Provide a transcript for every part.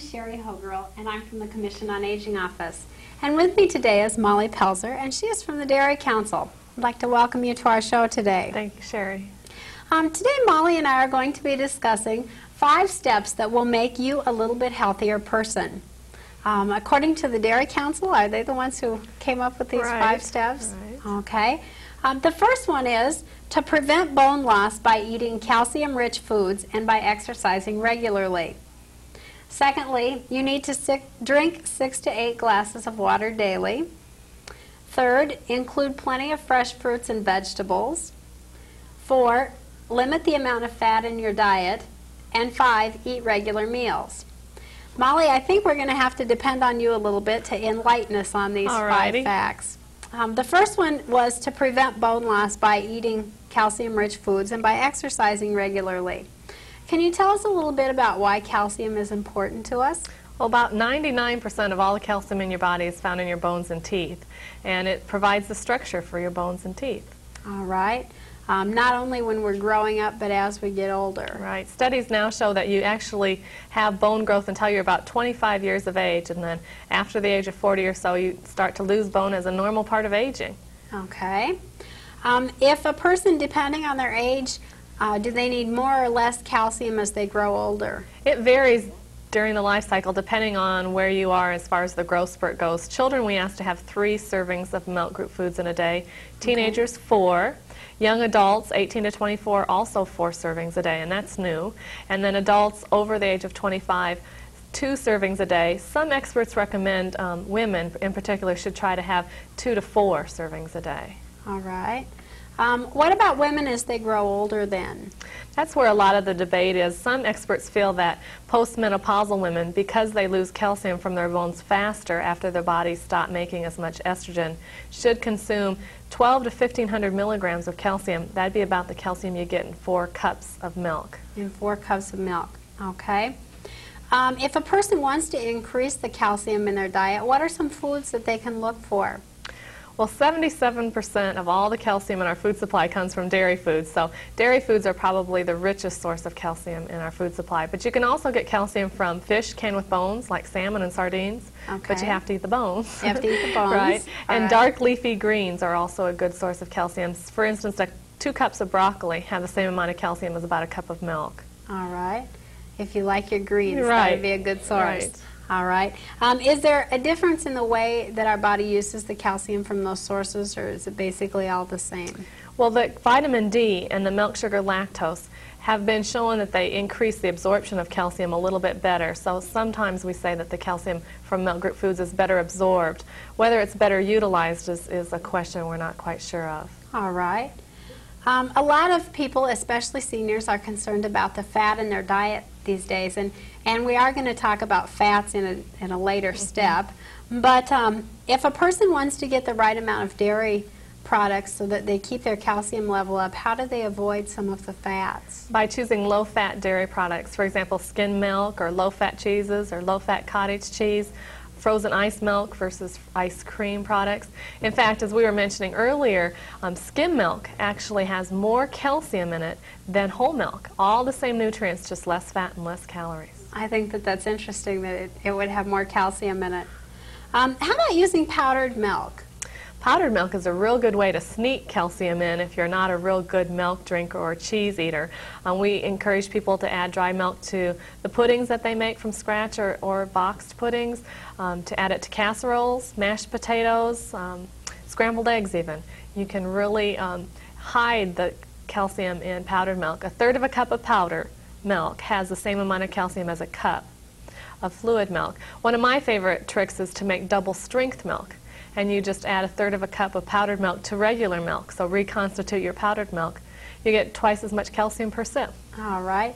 is Sharee Hoegerl, and I'm from the Commission on Aging Office. And with me today is Molly Pelzer, and she is from the Dairy Council. I'd like to welcome you to our show today. Thank you, Sharee. Today, Molly and I are going to be discussing 5 steps that will make you a little bit healthier person. According to the Dairy Council, are they the ones who came up with these 5 steps? Right. Okay. The first one is to prevent bone loss by eating calcium-rich foods and by exercising regularly. Secondly, you need to drink 6 to 8 glasses of water daily. Third, include plenty of fresh fruits and vegetables. 4, limit the amount of fat in your diet. And 5, eat regular meals. Molly, I think we're going to have to depend on you a little bit to enlighten us on these 5 facts. The first one was to prevent bone loss by eating calcium-rich foods and by exercising regularly. Can you tell us a little bit about why calcium is important to us? Well, about 99% of all the calcium in your body is found in your bones and teeth, and it provides the structure for your bones and teeth. All right. Not only when we're growing up, but as we get older. Right. Studies now show that you actually have bone growth until you're about 25 years of age, and then after the age of 40 or so, you start to lose bone as a normal part of aging. Okay. If a person, depending on their age, do they need more or less calcium as they grow older? It varies during the life cycle depending on where you are as far as the growth spurt goes. Children, we ask to have 3 servings of milk group foods in a day. Teenagers, 4. Young adults, 18 to 24, also 4 servings a day, and that's new. And then adults over the age of 25, 2 servings a day. Some experts recommend women in particular should try to have 2 to 4 servings a day. All right. What about women as they grow older then? That's where a lot of the debate is. Some experts feel that postmenopausal women, because they lose calcium from their bones faster after their bodies stop making as much estrogen, should consume 12 to 1,500 milligrams of calcium. That'd be about the calcium you get in 4 cups of milk. In 4 cups of milk, okay. If a person wants to increase the calcium in their diet, what are some foods that they can look for? Well, 77% of all the calcium in our food supply comes from dairy foods, so dairy foods are probably the richest source of calcium in our food supply. But you can also get calcium from fish canned with bones, like salmon and sardines, but you have to eat the bones. You have to eat the bones. Right. And dark leafy greens are also a good source of calcium. For instance, 2 cups of broccoli have the same amount of calcium as about a cup of milk. All right. If you like your greens, that would be a good source. Right. All right. Is there a difference in the way that our body uses the calcium from those sources, or is it basically all the same? Well, the vitamin D and the milk sugar lactose have been shown that they increase the absorption of calcium a little bit better. So sometimes we say that the calcium from milk group foods is better absorbed. Whether it's better utilized is a question we're not quite sure of. All right. A lot of people, especially seniors, are concerned about the fat in their diet these days, and we are going to talk about fats in a later step. But if a person wants to get the right amount of dairy products so that they keep their calcium level up, how do they avoid some of the fats? By choosing low-fat dairy products, for example, skim milk or low-fat cheeses or low-fat cottage cheese, frozen ice milk versus ice cream products. In fact, as we were mentioning earlier, skim milk actually has more calcium in it than whole milk. All the same nutrients, just less fat and less calories. I think that that's interesting that it would have more calcium in it. How about using powdered milk? Powdered milk is a real good way to sneak calcium in if you're not a real good milk drinker or cheese eater. We encourage people to add dry milk to the puddings that they make from scratch or boxed puddings, to add it to casseroles, mashed potatoes, scrambled eggs even. You can really hide the calcium in powdered milk. 1/3 of a cup of powder milk has the same amount of calcium as a cup of fluid milk. One of my favorite tricks is to make double strength milk. And you just add 1/3 of a cup of powdered milk to regular milk. So reconstitute your powdered milk. You get twice as much calcium per sip. All right.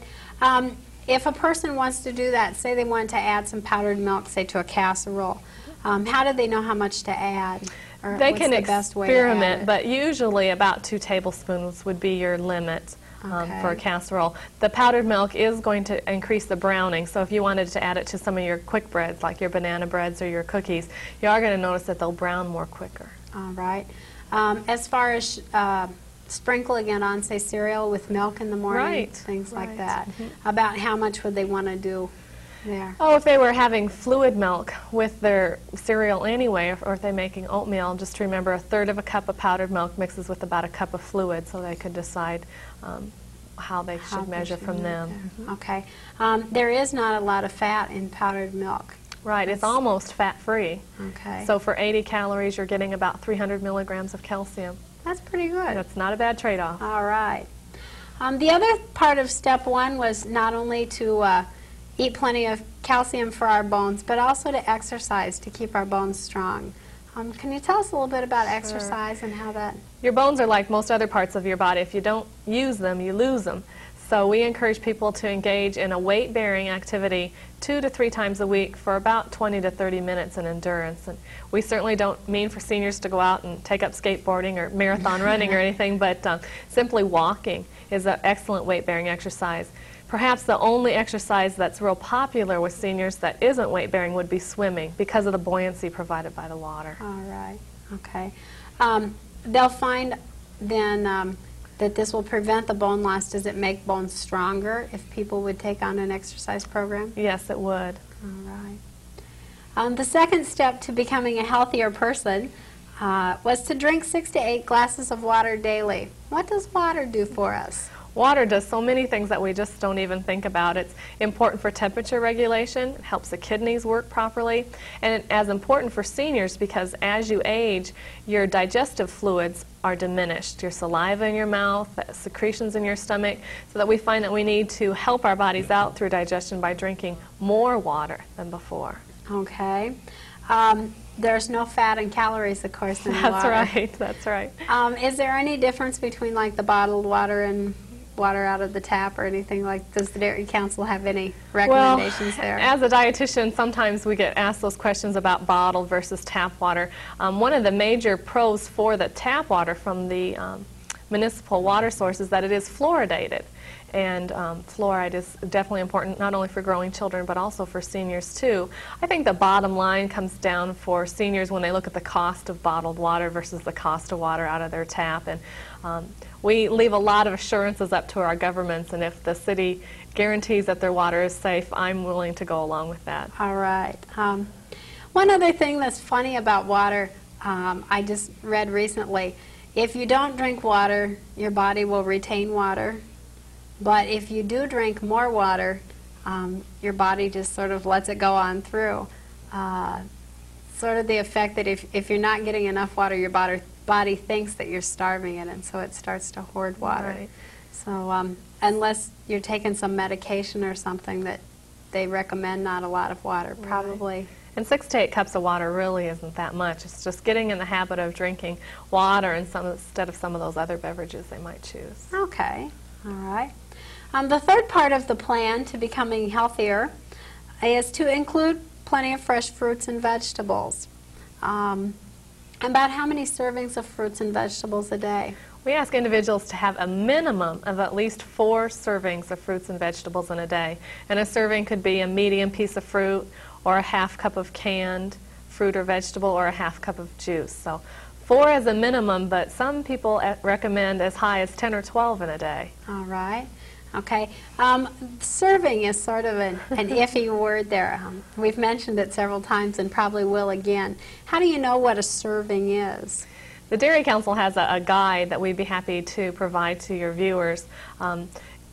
If a person wants to do that, say they want to add some powdered milk, say to a casserole, how do they know how much to add? Or they what's can the best way to experiment, add it? but usually about 2 tablespoons would be your limit. For a casserole. The powdered milk is going to increase the browning, so if you wanted to add it to some of your quick breads, like your banana breads or your cookies, you are going to notice that they'll brown more quicker. All right. As far as sprinkling it on, say, cereal with milk in the morning, things like that, about how much would they want to do? there? Oh, if they were having fluid milk with their cereal anyway, or if they're making oatmeal, just remember 1/3 of a cup of powdered milk mixes with about a cup of fluid, so they could decide how they should measure from them. Okay. There is not a lot of fat in powdered milk. Right, it's almost fat-free. Okay. So for 80 calories, you're getting about 300 milligrams of calcium. That's pretty good. That's not a bad trade-off. All right. The other part of step 1 was not only to eat plenty of calcium for our bones, but also to exercise to keep our bones strong. Can you tell us a little bit about exercise and how that... Your bones are like most other parts of your body. If you don't use them, you lose them. So we encourage people to engage in a weight-bearing activity 2 to 3 times a week for about 20 to 30 minutes in endurance. And we certainly don't mean for seniors to go out and take up skateboarding or marathon running or anything, but simply walking is an excellent weight-bearing exercise. Perhaps the only exercise that's real popular with seniors that isn't weight-bearing would be swimming because of the buoyancy provided by the water. All right. Okay. They'll find then that this will prevent the bone loss. Does it make bones stronger if people would take on an exercise program? Yes, it would. All right. The second step to becoming a healthier person was to drink 6 to 8 glasses of water daily. What does water do for us? Water does so many things that we just don't even think about. It's important for temperature regulation, it helps the kidneys work properly, and it's as important for seniors because as you age, your digestive fluids are diminished, your saliva in your mouth, secretions in your stomach, so that we find that we need to help our bodies out through digestion by drinking more water than before. Okay. There's no fat and calories, of course, in the water. That's right, that's right. Is there any difference between like the bottled water and water out of the tap or anything like? Does the Dairy Council have any recommendations there? As a dietitian, sometimes we get asked those questions about bottled versus tap water. One of the major pros for the tap water from the municipal water source is that it is fluoridated. And fluoride is definitely important not only for growing children but also for seniors too. I think the bottom line comes down for seniors when they look at the cost of bottled water versus the cost of water out of their tap. And we leave a lot of assurances up to our governments, and if the city guarantees that their water is safe, I'm willing to go along with that. All right. One other thing that's funny about water, I just read recently, if you don't drink water, your body will retain water. But if you do drink more water, your body just sort of lets it go on through. Sort of the effect that if you're not getting enough water, your body thinks that you're starving it, and so it starts to hoard water. Right. So unless you're taking some medication or something that they recommend not a lot of water, probably. Right. And 6 to 8 cups of water really isn't that much. It's just getting in the habit of drinking water instead of some of those other beverages they might choose. Okay. All right. The third part of the plan to becoming healthier is to include plenty of fresh fruits and vegetables. About how many servings of fruits and vegetables a day? We ask individuals to have a minimum of at least 4 servings of fruits and vegetables in a day. And a serving could be a medium piece of fruit or a half cup of canned fruit or vegetable or a half cup of juice. So 4 is a minimum, but some people recommend as high as 10 or 12 in a day. All right. Okay. Serving is sort of an iffy word there. We've mentioned it several times and probably will again. How do you know what a serving is? The Dairy Council has a guide that we'd be happy to provide to your viewers.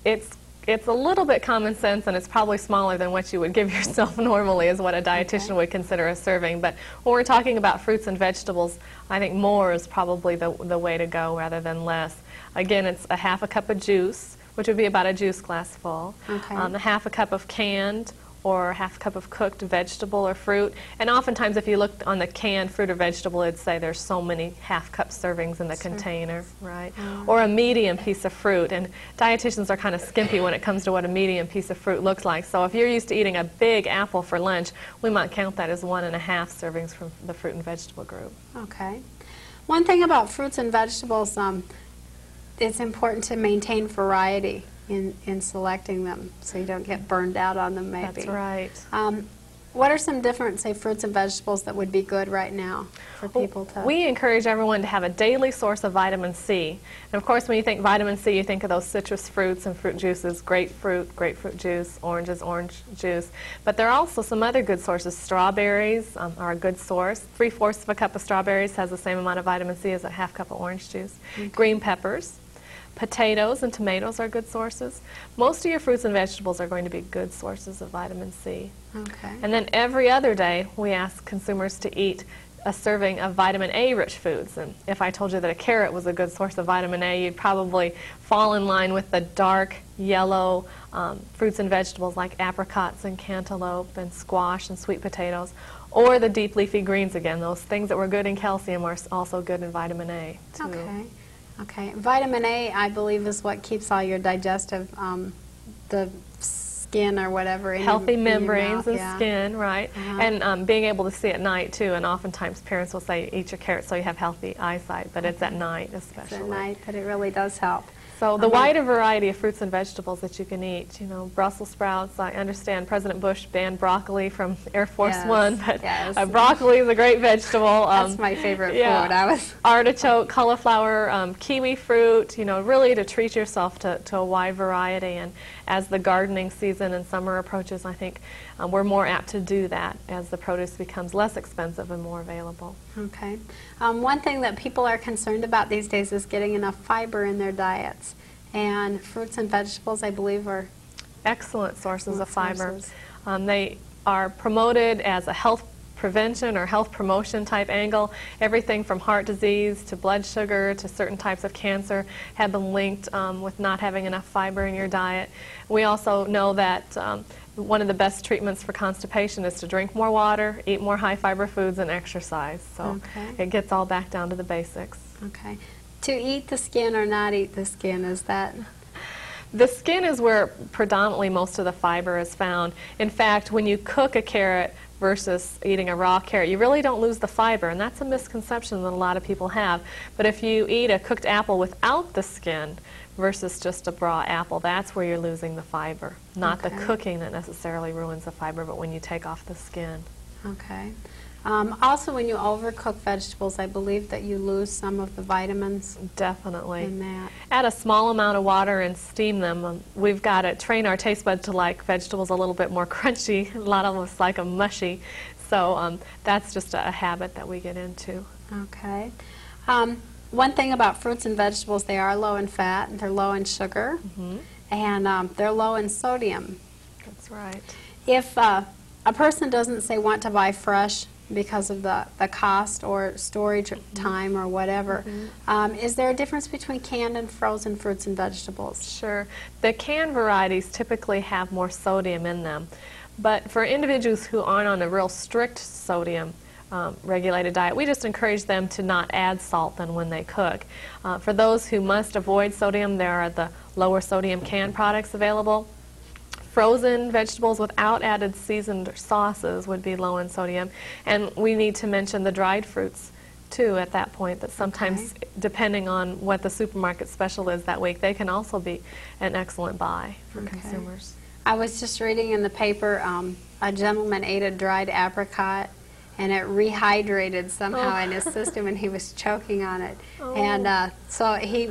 It's a little bit common sense, and it's probably smaller than what you would give yourself normally is what a dietitian would consider a serving. But when we're talking about fruits and vegetables, I think more is probably the way to go rather than less. Again, it's a half a cup of juice, which would be about a juice glass full, a half a cup of canned or half a cup of cooked vegetable or fruit. And oftentimes if you look on the canned fruit or vegetable, it'd say there's so many half cup servings in the container, right? Or a medium piece of fruit. And dietitians are kind of skimpy when it comes to what a medium piece of fruit looks like. So if you're used to eating a big apple for lunch, we might count that as 1.5 servings from the fruit and vegetable group. Okay. One thing about fruits and vegetables, it's important to maintain variety in selecting them so you don't get burned out on them maybe. That's right. What are some different, say, fruits and vegetables that would be good right now for people to... We encourage everyone to have a daily source of vitamin C. And of course, when you think vitamin C, you think of those citrus fruits and fruit juices, grapefruit juice, oranges, orange juice. But there are also some other good sources. Strawberries are a good source. 3/4 of a cup of strawberries has the same amount of vitamin C as a half cup of orange juice. Okay. Green peppers. Potatoes and tomatoes are good sources. Most of your fruits and vegetables are going to be good sources of vitamin C. Okay. And then every other day, we ask consumers to eat a serving of vitamin A-rich foods. And if I told you that a carrot was a good source of vitamin A, you'd probably fall in line with the dark yellow fruits and vegetables like apricots and cantaloupe and squash and sweet potatoes. Or the deep leafy greens again. Those things that were good in calcium are also good in vitamin A, too. Okay. Okay. Vitamin A, I believe, is what keeps all your digestive, the skin or whatever. Healthy membranes and yeah. skin, right? And being able to see at night, too. And oftentimes parents will say, eat your carrot so you have healthy eyesight, but it's at night especially. It's at night that it really does help. So the wider variety of fruits and vegetables that you can eat, you know, Brussels sprouts. I understand President Bush banned broccoli from Air Force One, but broccoli is a great vegetable. That's my favorite food. Artichoke, cauliflower, kiwi fruit, you know, really to treat yourself to a wide variety. And as the gardening season and summer approaches, I think we're more apt to do that as the produce becomes less expensive and more available. Okay. One thing that people are concerned about these days is getting enough fiber in their diets. And fruits and vegetables, I believe, are excellent sources of fiber. They are promoted as a health prevention or health promotion type angle. Everything from heart disease to blood sugar to certain types of cancer have been linked with not having enough fiber in your diet. We also know that one of the best treatments for constipation is to drink more water, eat more high fiber foods, and exercise. So it gets all back down to the basics. Okay. To eat the skin or not eat the skin, is that? The skin is where predominantly most of the fiber is found. In fact, when you cook a carrot versus eating a raw carrot, you really don't lose the fiber, and that's a misconception that a lot of people have. But if you eat a cooked apple without the skin versus just a raw apple, that's where you're losing the fiber. Not the cooking that necessarily ruins the fiber, but when you take off the skin. Okay. Also, when you overcook vegetables, I believe that you lose some of the vitamins. Definitely. In that. Add a small amount of water and steam them. We've got to train our taste buds to like vegetables a little bit more crunchy. A lot of us like them mushy. So that's just a habit that we get into. Okay. One thing about fruits and vegetables, they are low in fat, and they're low in sugar, and they're low in sodium. That's right. If a person doesn't, say, want to buy fresh because of the cost or storage time or whatever, is there a difference between canned and frozen fruits and vegetables? Sure. The canned varieties typically have more sodium in them. But for individuals who aren't on a real strict sodium regulated diet, we just encourage them to not add salt than when they cook. For those who must avoid sodium, there are the lower sodium canned products available. Frozen vegetables without added seasoned sauces would be low in sodium. And we need to mention the dried fruits, too, at that point, that sometimes, depending on what the supermarket special is that week, they can also be an excellent buy for consumers. I was just reading in the paper, a gentleman ate a dried apricot, and it rehydrated somehow in his system, and he was choking on it. And so he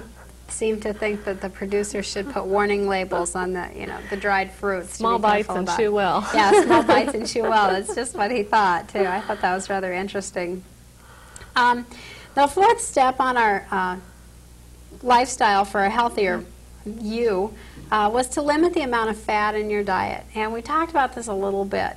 seemed to think that the producer should put warning labels on the, the dried fruits. Small bites and chew well. Yeah, small bites and chew well. That's just what he thought, too. I thought that was rather interesting. The fourth step on our lifestyle for a healthier you was to limit the amount of fat in your diet. And we talked about this a little bit,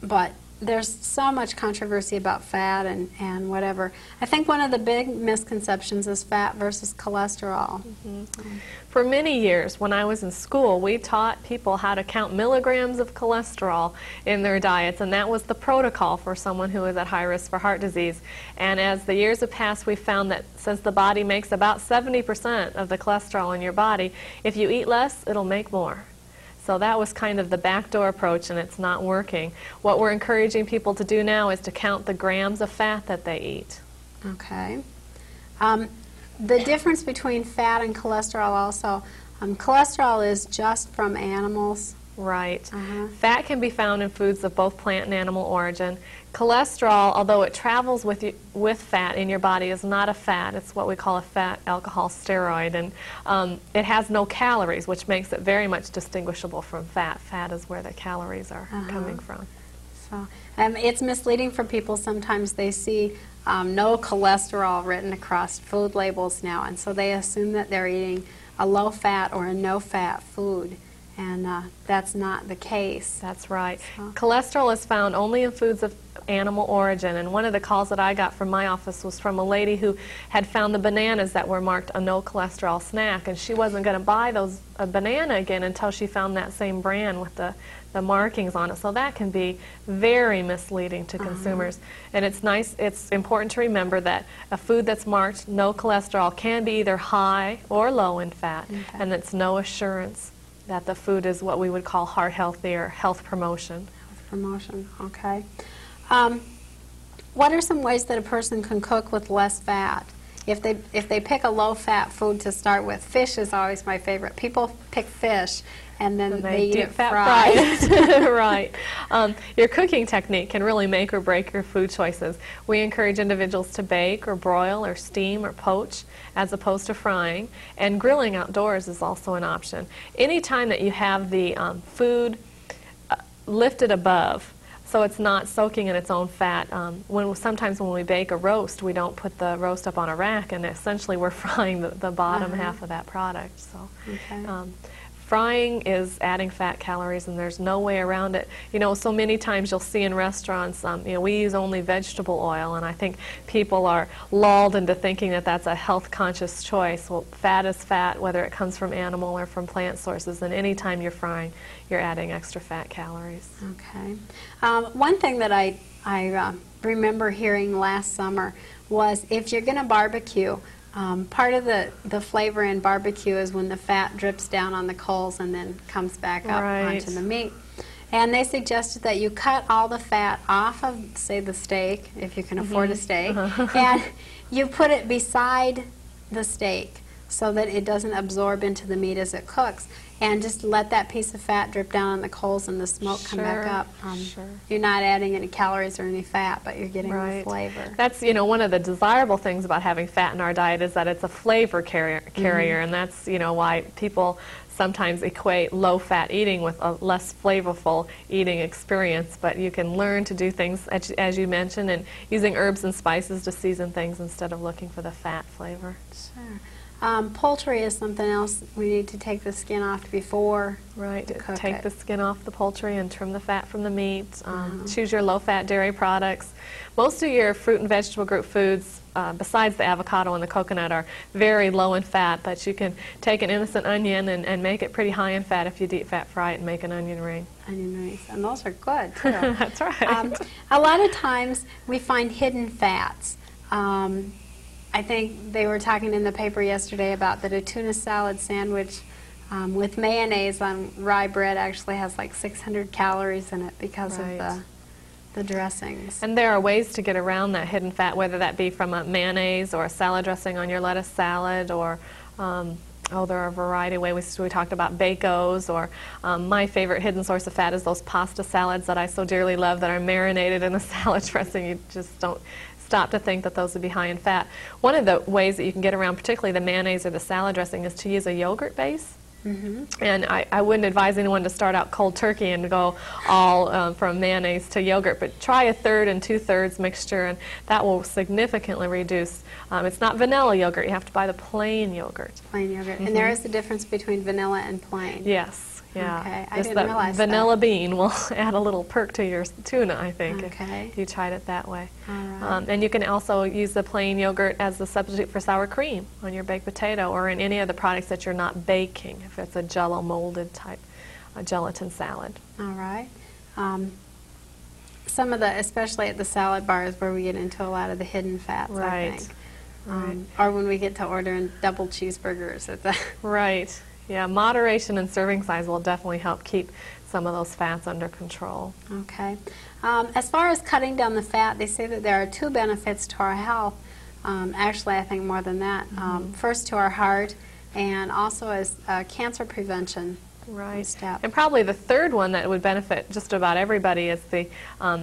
but there's so much controversy about fat and whatever. I think one of the big misconceptions is fat versus cholesterol. For many years, when I was in school, we taught people how to count milligrams of cholesterol in their diets, and that was the protocol for someone who is at high risk for heart disease. And as the years have passed, we found that since the body makes about 70% of the cholesterol in your body, if you eat less, it'll make more. So that was kind of the backdoor approach, and it's not working. What we're encouraging people to do now is to count the grams of fat that they eat. Okay. The difference between fat and cholesterol also, cholesterol is just from animals, Right. Fat can be found in foods of both plant and animal origin. Cholesterol, although it travels with fat in your body, is not a fat. It's what we call a fat alcohol steroid, and it has no calories, which makes it very much distinguishable from fat. Fat is where the calories are coming from. So it's misleading for people. Sometimes they see no cholesterol written across food labels now, and so they assume that they're eating a low-fat or a no-fat food. And that's not the case. That's right. So. Cholesterol is found only in foods of animal origin. And one of the calls that I got from my office was from a lady who had found the bananas that were marked a no cholesterol snack. And she wasn't going to buy a banana again until she found that same brand with the markings on it. So that can be very misleading to consumers. And it's important to remember that a food that's marked no cholesterol can be either high or low in fat. And it's no assurance that the food is what we would call heart healthy or health promotion. Health promotion, okay. What are some ways that a person can cook with less fat? If they pick a low-fat food to start with, fish is always my favorite. People pick fish and then they eat it fried. Right. Your cooking technique can really make or break your food choices. We encourage individuals to bake or broil or steam or poach as opposed to frying, and grilling outdoors is also an option. Anytime that you have the food lifted above, so it's not soaking in its own fat. Sometimes when we bake a roast, we don't put the roast up on a rack, and essentially we're frying the bottom half of that product. So, frying is adding fat calories, and there's no way around it. You know, so many times you'll see in restaurants, we use only vegetable oil, and I think people are lulled into thinking that that's a health-conscious choice. Well, fat is fat, whether it comes from animal or from plant sources, and anytime you're frying, you're adding extra fat calories. Okay. One thing that I remember hearing last summer was if you're going to barbecue, part of the flavor in barbecue is when the fat drips down on the coals and then comes back up onto the meat. And they suggested that you cut all the fat off of, say, the steak, if you can afford a steak, and you put it beside the steak so that it doesn't absorb into the meat as it cooks. And just let that piece of fat drip down on the coals and the smoke come back up. You're not adding any calories or any fat, but you're getting the flavor. That's, one of the desirable things about having fat in our diet is that it's a flavor carrier, and that's, why people sometimes equate low-fat eating with a less flavorful eating experience. But you can learn to do things, as you mentioned, and using herbs and spices to season things instead of looking for the fat flavor. Sure. Poultry is something else. We need to take the skin off before take the skin off the poultry and trim the fat from the meat. Choose your low-fat dairy products. Most of your fruit and vegetable group foods, besides the avocado and the coconut, are very low in fat, but you can take an innocent onion and make it pretty high in fat if you deep fat fry it and make an onion ring. Onion rings, and those are good, too. That's right. A lot of times we find hidden fats. I think they were talking in the paper yesterday about that a tuna salad sandwich with mayonnaise on rye bread actually has like 600 calories in it because of the dressings. And there are ways to get around that hidden fat, whether that be from a mayonnaise or a salad dressing on your lettuce salad, or there are a variety of ways. We talked about Bacos, or my favorite hidden source of fat is those pasta salads that I so dearly love that are marinated in a salad dressing. You just don't stop to think that those would be high in fat. One of the ways that you can get around particularly the mayonnaise or the salad dressing is to use a yogurt base. And I wouldn't advise anyone to start out cold turkey and go all from mayonnaise to yogurt, but try a 1/3 and 2/3 mixture, and that will significantly reduce. It's not vanilla yogurt. You have to buy the plain yogurt. Plain yogurt. And there is a difference between vanilla and plain. Yes. Yeah. Okay. I didn't realize that. Vanilla bean will add a little perk to your tuna, I think, if you tried it that way. All right. And you can also use the plain yogurt as the substitute for sour cream on your baked potato or in any of the products that you're not baking, if it's a Jell-O molded type gelatin salad. All right. Some of the, especially at the salad bars, where we get into a lot of the hidden fats, I think. Or when we get to ordering double cheeseburgers at the Right. Yeah, moderation and serving size will definitely help keep some of those fats under control. Okay. As far as cutting down the fat, they say that there are 2 benefits to our health. Actually, I think more than that. First, to our heart, and also as cancer prevention. Right. step. And probably the third one that would benefit just about everybody is the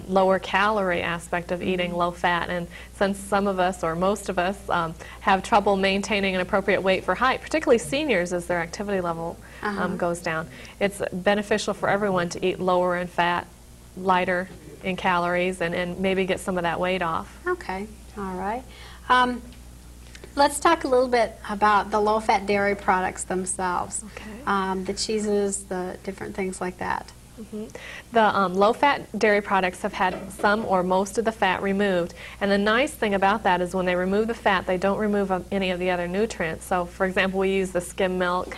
lower calorie aspect of eating low fat. And since some of us, or most of us, have trouble maintaining an appropriate weight for height, particularly seniors as their activity level goes down, it's beneficial for everyone to eat lower in fat, lighter in calories, and maybe get some of that weight off. Okay, all right. Let's talk a little bit about the low-fat dairy products themselves. Okay. The cheeses, the different things like that. The low-fat dairy products have had some or most of the fat removed, and the nice thing about that is when they remove the fat, they don't remove any of the other nutrients. So, for example, we use the skim milk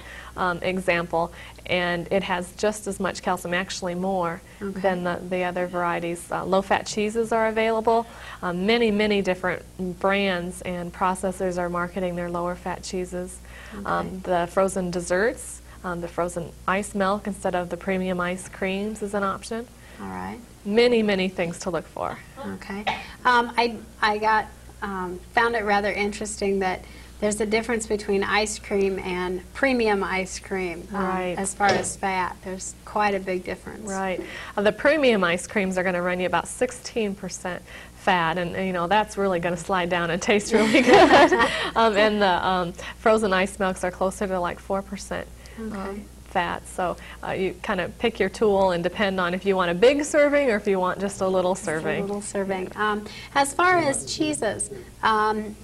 example, and it has just as much calcium, actually more, than the other varieties. Low-fat cheeses are available. Many, many different brands and processors are marketing their lower-fat cheeses. The frozen desserts, the frozen ice milk instead of the premium ice creams is an option. All right. Many, many things to look for. Okay. I found it rather interesting that there's a difference between ice cream and premium ice cream. Right. As far as fat, there's quite a big difference. Right. The premium ice creams are going to run you about 16% fat, and you know that's really going to slide down and taste really good. And the frozen ice milks are closer to like 4%. Fat. So you kind of pick your tool and depend on if you want a big serving or if you want just a little serving. A little serving. As far as cheeses,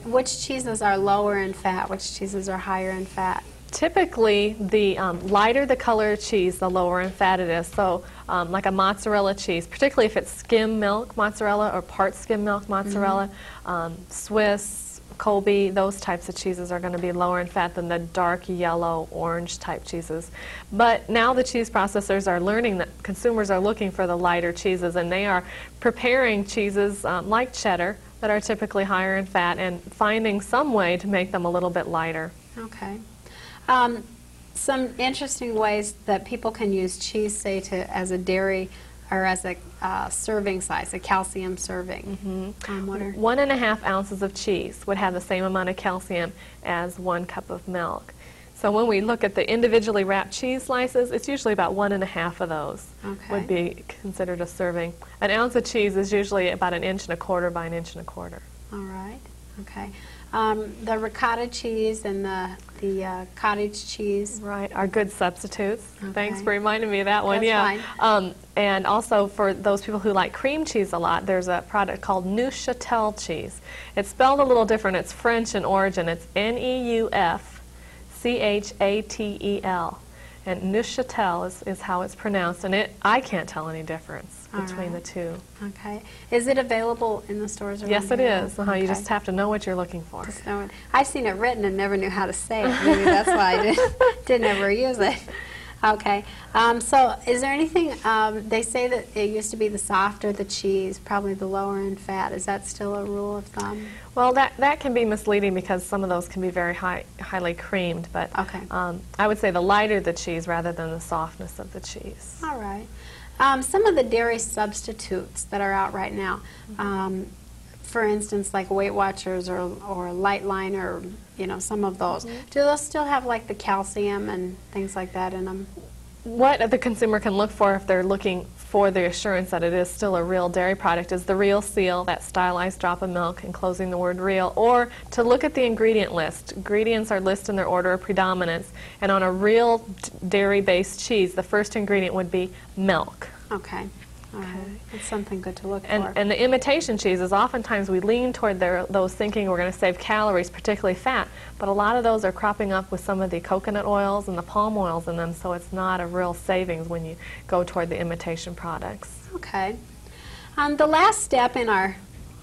which cheeses are lower in fat? Which cheeses are higher in fat? Typically, the lighter the color of cheese, the lower in fat it is. So like a mozzarella cheese, particularly if it's skim milk mozzarella or part skim milk mozzarella, Swiss, Colby, those types of cheeses are going to be lower in fat than the dark yellow, orange type cheeses. But now the cheese processors are learning that consumers are looking for the lighter cheeses, and they are preparing cheeses like cheddar that are typically higher in fat and finding some way to make them a little bit lighter. Okay. Some interesting ways that people can use cheese, say, as a dairy or as a serving size, a calcium serving. What are 1.5 ounces of cheese would have the same amount of calcium as 1 cup of milk. So when we look at the individually wrapped cheese slices, it's usually about 1.5 of those would be considered a serving. An ounce of cheese is usually about 1.25 inches by 1.25 inches. All right. Okay. The ricotta cheese and the cottage cheese. Right, are good substitutes. Okay. Thanks for reminding me of that one. That's fine. And also for those people who like cream cheese a lot, there's a product called Muscatine cheese. It's spelled a little different. It's French in origin. It's Neufchatel. And Muscatine is how it's pronounced, and I can't tell any difference between the two. Okay. Is it available in the stores around Yes, it here? is. You just have to know what you're looking for. Just know it. I've seen it written and never knew how to say it. Maybe that's why I didn't ever use it. Okay. So is there anything, they say that it used to be the softer the cheese, probably the lower in fat. Is that still a rule of thumb? Well, that can be misleading because some of those can be very highly creamed, but I would say the lighter the cheese rather than the softness of the cheese. All right. Some of the dairy substitutes that are out right now, for instance, like Weight Watchers or Light Line, or some of those. Do those still have like the calcium and things like that in them? What the consumer can look for if they're looking for the assurance that it is still a real dairy product is the real seal, that stylized drop of milk enclosing the word real, or to look at the ingredient list. Ingredients are listed in their order of predominance, and on a real dairy-based cheese, the first ingredient would be milk. Okay. All right. That's something good to look for. And the imitation cheeses, oftentimes we lean toward those thinking we're going to save calories, particularly fat, but a lot of those are cropping up with some of the coconut oils and the palm oils in them, so it's not a real savings when you go toward the imitation products. Okay. The last step in our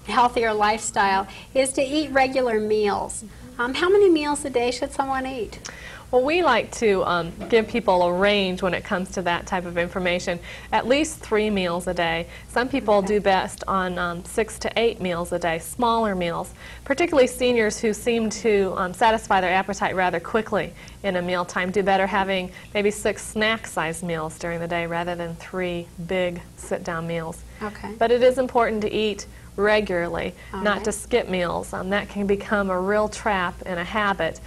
healthier lifestyle is to eat regular meals. How many meals a day should someone eat? Well, we like to give people a range when it comes to that type of information. At least 3 meals a day. Some people do best on 6 to 8 meals a day, smaller meals, particularly seniors who seem to satisfy their appetite rather quickly in a mealtime do better having maybe 6 snack-sized meals during the day rather than 3 big sit-down meals. Okay. But it is important to eat regularly, not right. to skip meals. That can become a real trap and a habit.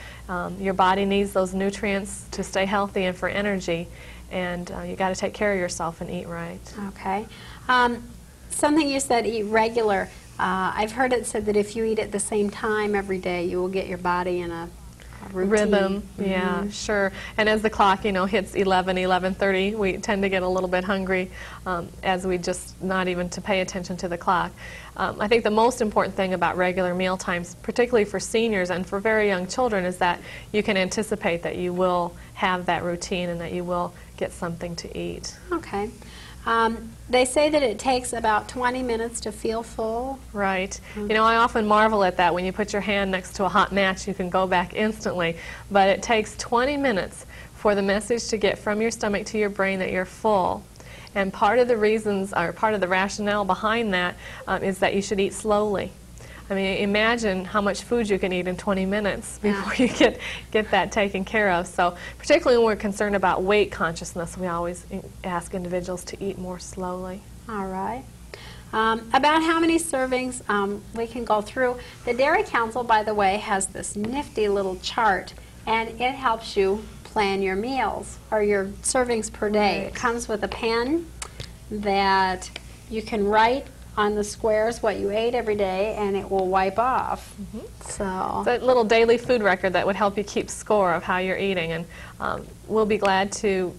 Your body needs those nutrients to stay healthy and for energy, and you got to take care of yourself and eat right. Okay. Something you said, eat regular. I've heard it said that if you eat at the same time every day, you will get your body in a routine. Rhythm, yeah, sure. And as the clock, hits 11:30, we tend to get a little bit hungry as we just not even to pay attention to the clock. I think the most important thing about regular meal times, particularly for seniors and for very young children, is that you can anticipate that you will have that routine and that you will get something to eat. Okay. They say that it takes about 20 minutes to feel full. Right. I often marvel at that. When you put your hand next to a hot match, you can go back instantly. But it takes 20 minutes for the message to get from your stomach to your brain that you're full. And part of the reasons, or part of the rationale behind that is that you should eat slowly. I mean, imagine how much food you can eat in 20 minutes before you get that taken care of. So particularly when we're concerned about weight consciousness, we always ask individuals to eat more slowly. All right. About how many servings we can go through. The Dairy Council, by the way, has this nifty little chart, and it helps you plan your meals or your servings per day. It comes with a pen that you can write on the squares what you ate every day, and it will wipe off. So it's a little daily food record that would help you keep score of how you're eating, and we'll be glad to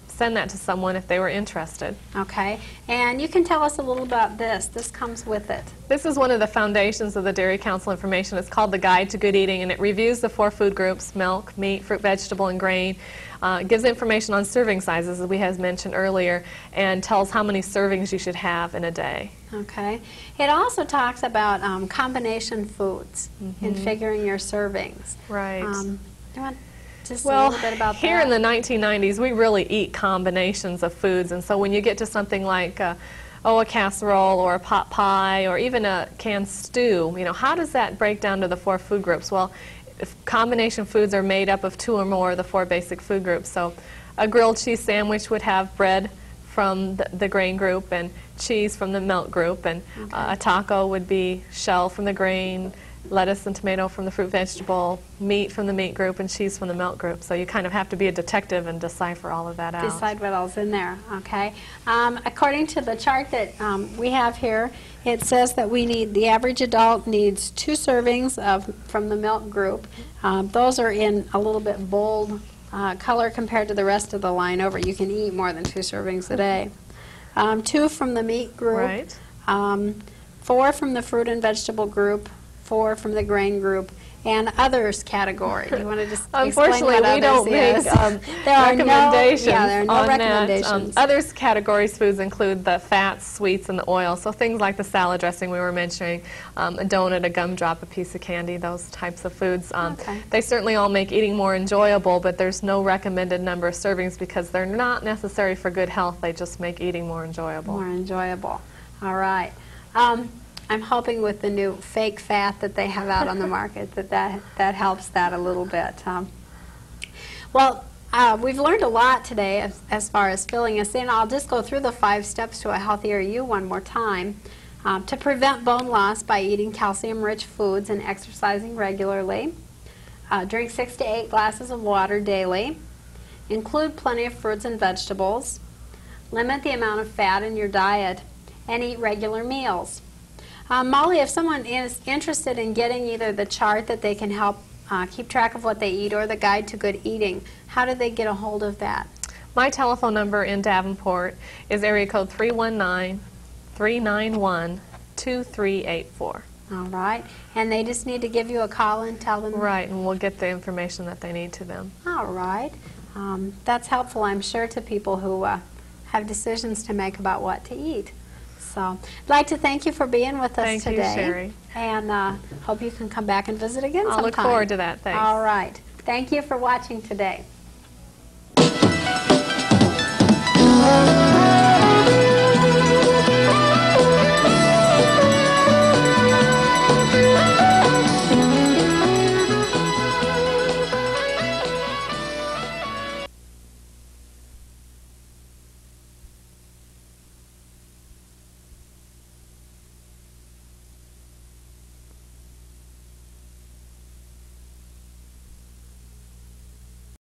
send that to someone if they were interested. Okay, and you can tell us a little about this. This comes with it. This is one of the foundations of the Dairy Council information. It's called the Guide to Good Eating, and it reviews the 4 food groups: milk, meat, fruit, vegetable, and grain. It gives information on serving sizes, as we had mentioned earlier, and tells how many servings you should have in a day. Okay. It also talks about combination foods in figuring your servings. Right. You want just Well, a little bit about here that? in the 1990s, we really eat combinations of foods, and so when you get to something like a casserole or a pot pie or even a canned stew, how does that break down to the 4 food groups? Well, if combination foods are made up of 2 or more of the 4 basic food groups. So a grilled cheese sandwich would have bread from the grain group and cheese from the milk group, and a taco would be shell from the grain, lettuce and tomato from the fruit vegetable, meat from the meat group, and cheese from the milk group. So you kind of have to be a detective and decipher all of that out. Decide what else in there, okay. According to the chart that we have here, it says that the average adult needs 2 servings from the milk group. Those are in a little bit bold color compared to the rest of the line over. You can eat more than 2 servings a day. 2 from the meat group, Right. 4 from the fruit and vegetable group, 4 from the grain group, and others category. Do you want to just explain Unfortunately, what we don't others make is? There are recommendations there are no on recommendations. that. Others categories foods include the fats, sweets, and the oil. So things like the salad dressing we were mentioning, a donut, a gumdrop, a piece of candy, those types of foods. They certainly all make eating more enjoyable, but there's no recommended number of servings because they're not necessary for good health. They just make eating more enjoyable. More enjoyable. All right. I'm hoping with the new fake fat that they have out on the market that helps that a little bit. Well, we've learned a lot today as far as filling us in. I'll just go through the 5 steps to a healthier you one more time. To prevent bone loss by eating calcium-rich foods and exercising regularly. Drink 6 to 8 glasses of water daily. Include plenty of fruits and vegetables. Limit the amount of fat in your diet. And eat regular meals. Molly, if someone is interested in getting either the chart that they can help keep track of what they eat or the Guide to Good Eating, how do they get a hold of that? My telephone number in Davenport is area code 319-391-2384. All right. And they just need to give you a call and tell them? Right, and we'll get the information that they need to them. All right. That's helpful, I'm sure, to people who have decisions to make about what to eat. So I'd like to thank you for being with us today. Thank you, Sharee. And hope you can come back and visit again sometime. I'll look forward to that. Thanks. All right. Thank you for watching today.